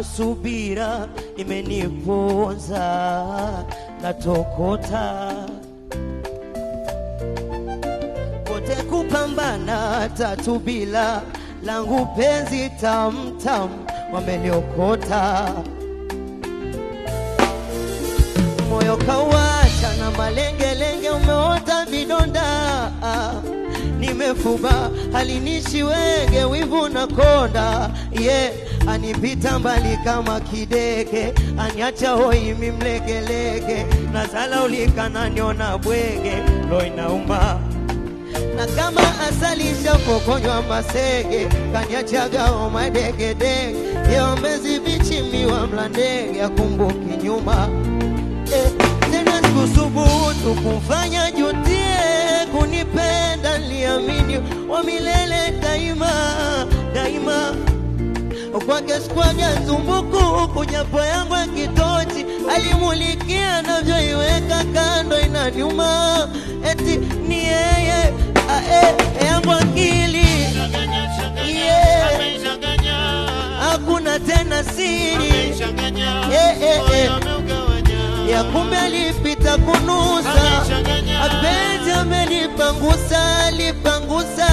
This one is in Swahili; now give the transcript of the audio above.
subira imeniponza natokota kote kupambana tatu bila langu penzi tamtam wameliokota moyo kawacha na malengelenge umeota vidonda nimefuba halinishi wege wivu na konda anipita mbali kama kidege aniacha hoi mimlegelege nazala ulika na niona bwege lo inauma na kama asalisha pokonywa masege kaniacha gao madegedege yeombezi bichimiwa mlandege akumbuki nyuma tena sikusubutu kumfanya jutie kunipenda liamini wa milele daima daima kwake sikwaja zumbuku kujapo yangu ya kitochi alimulikia navyoiweka kando inaniuma eti ni yeye yangu akili hakuna tena siri ya kumbe alipita kunusa apenzi amelipangusa lipangusa